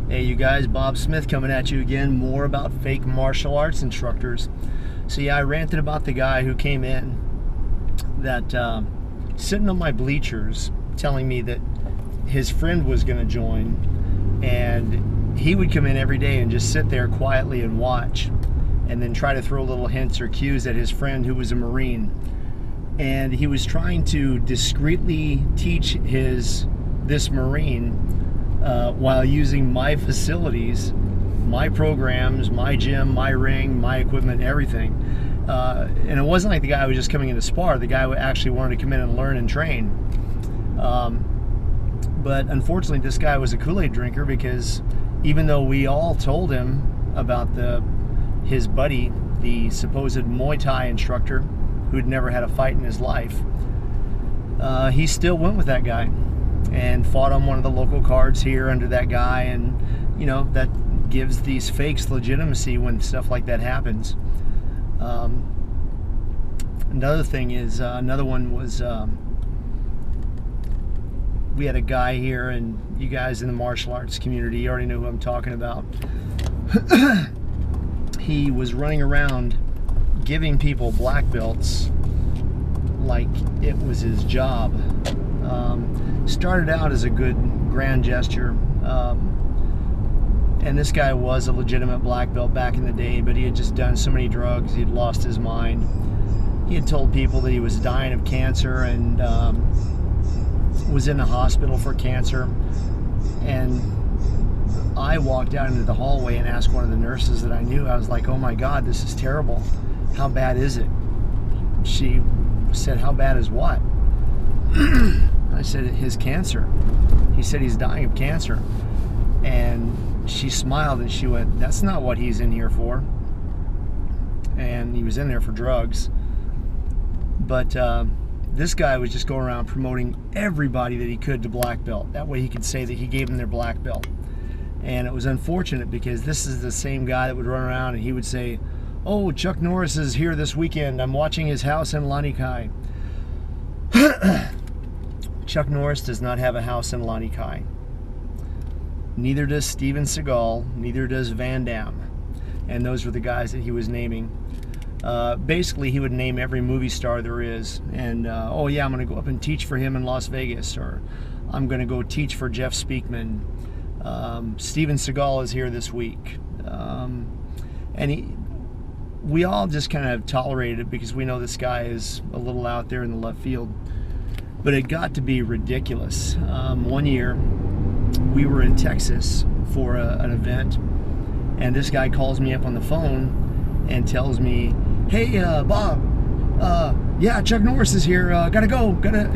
Hey you guys, Bob Smith coming at you again, more about fake martial arts instructors. So yeah, I ranted about the guy who came in that sitting on my bleachers telling me that his friend was going to join, and he would come in every day and just sit there quietly and watch, and then try to throw little hints or cues at his friend who was a Marine. And he was trying to discreetly teach this Marine while using my facilities, my programs, my gym, my ring, my equipment, everything. And it wasn't like the guy was just coming in to spar. The guy actually wanted to come in and learn and train. But unfortunately, this guy was a Kool-Aid drinker, because even though we all told him about his buddy, the supposed Muay Thai instructor, who'd never had a fight in his life, he still went with that guy and fought on one of the local cards here under that guy. And you know, that gives these fakes legitimacy when stuff like that happens. Another thing is, another one was, we had a guy here, and you guys in the martial arts community, you already know who I'm talking about. He was running around giving people black belts like it was his job. Started out as a good grand gesture, and this guy was a legitimate black belt back in the day, but he had just done so many drugs, he had lost his mind. He had told people that he was dying of cancer and was in the hospital for cancer. And I walked out into the hallway and asked one of the nurses that I knew, I was like, oh my God, this is terrible. How bad is it? She said, how bad is what? I said, his cancer. He said he's dying of cancer. And she smiled and she went, that's not what he's in here for. And he was in there for drugs. But this guy was just going around promoting everybody that he could to black belt. That way he could say that he gave them their black belt. And it was unfortunate, because this is the same guy that would run around and he would say, oh, Chuck Norris is here this weekend. I'm watching his house in Lanikai. Chuck Norris does not have a house in Lanikai. Neither does Steven Seagal, neither does Van Damme. And those were the guys that he was naming. Basically, he would name every movie star there is. And, oh yeah, I'm going to go up and teach for him in Las Vegas. Or I'm going to go teach for Jeff Speakman. Steven Seagal is here this week. And we all just kind of tolerated it, because we know this guy is a little out there in the left field. But it got to be ridiculous. One year, we were in Texas for an event, and this guy calls me up on the phone and tells me, hey, Bob, yeah, Chuck Norris is here, gotta go,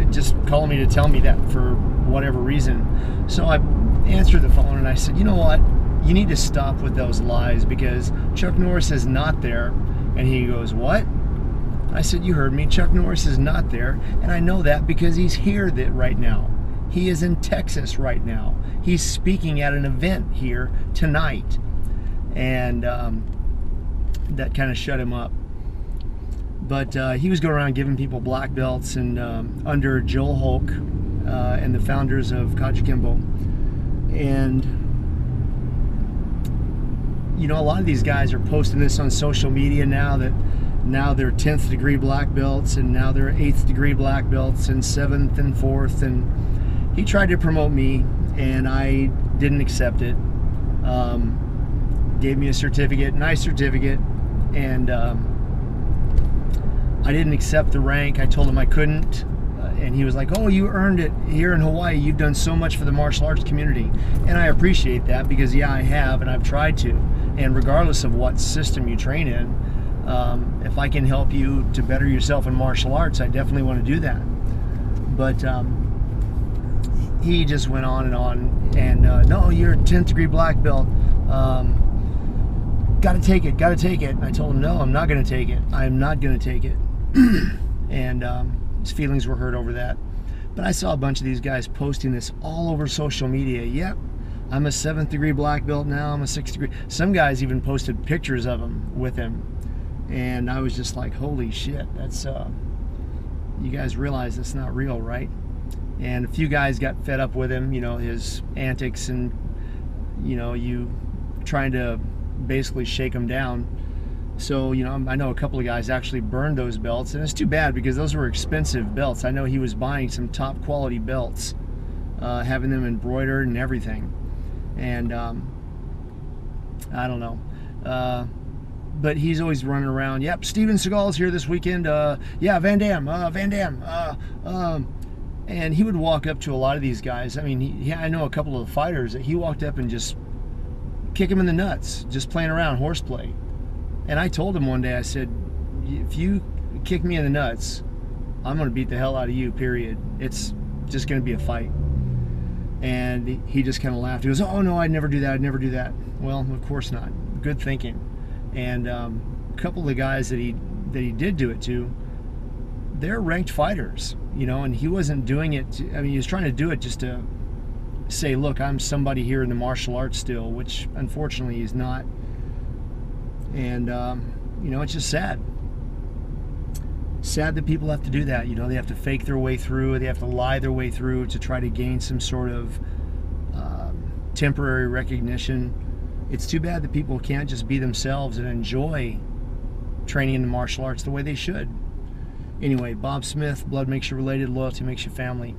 just calling me to tell me that for whatever reason. So I answered the phone and I said, you know what, you need to stop with those lies, because Chuck Norris is not there. And he goes, what? I said, you heard me, Chuck Norris is not there, and I know that because he's here right now. He is in Texas right now. He's speaking at an event here tonight. And that kind of shut him up. But he was going around giving people black belts, and under Joel Hulk and the founders of Kajikimbo. And you know, a lot of these guys are posting this on social media now, that now they're 10th degree black belts, and now they're 8th degree black belts, and 7th and 4th. And he tried to promote me, and I didn't accept it. Gave me a certificate, nice certificate, and I didn't accept the rank. I told him I couldn't, and he was like, oh, you earned it here in Hawaii. You've done so much for the martial arts community. And I appreciate that, because yeah, I have, and I've tried to. And regardless of what system you train in, if I can help you to better yourself in martial arts, I definitely want to do that. But he just went on, and no, you're a 10th degree black belt. Gotta take it, gotta take it. And I told him, no, I'm not gonna take it. I'm not gonna take it. And his feelings were hurt over that. But I saw a bunch of these guys posting this all over social media. Yep, I'm a 7th degree black belt now, I'm a 6th degree. Some guys even posted pictures of him with him. And I was just like, holy shit, that's, you guys realize that's not real, right? And a few guys got fed up with him, you know, his antics, and you trying to basically shake them down. So, I know a couple of guys actually burned those belts, and it's too bad because those were expensive belts. I know he was buying some top quality belts, having them embroidered and everything. And I don't know. But he's always running around. Yep, Steven Seagal's here this weekend. Yeah, Van Damme. And he would walk up to a lot of these guys. I mean, I know a couple of the fighters that he walked up and just kick him in the nuts, just playing around, horseplay. And I told him one day, I said, if you kick me in the nuts, I'm going to beat the hell out of you, period. It's just going to be a fight. And he just kind of laughed. He goes, oh, no, I'd never do that. I'd never do that. Well, of course not. Good thinking. And a couple of the guys that he did do it to, they're ranked fighters, and he wasn't doing it. He was trying to do it just to say, look, I'm somebody here in the martial arts still, which unfortunately he's not. And, it's just sad. Sad that people have to do that. They have to fake their way through, they have to lie their way through to try to gain some sort of temporary recognition. It's too bad that people can't just be themselves and enjoy training in the martial arts the way they should. Anyway, Bob Smith, blood makes you related, loyalty makes you family.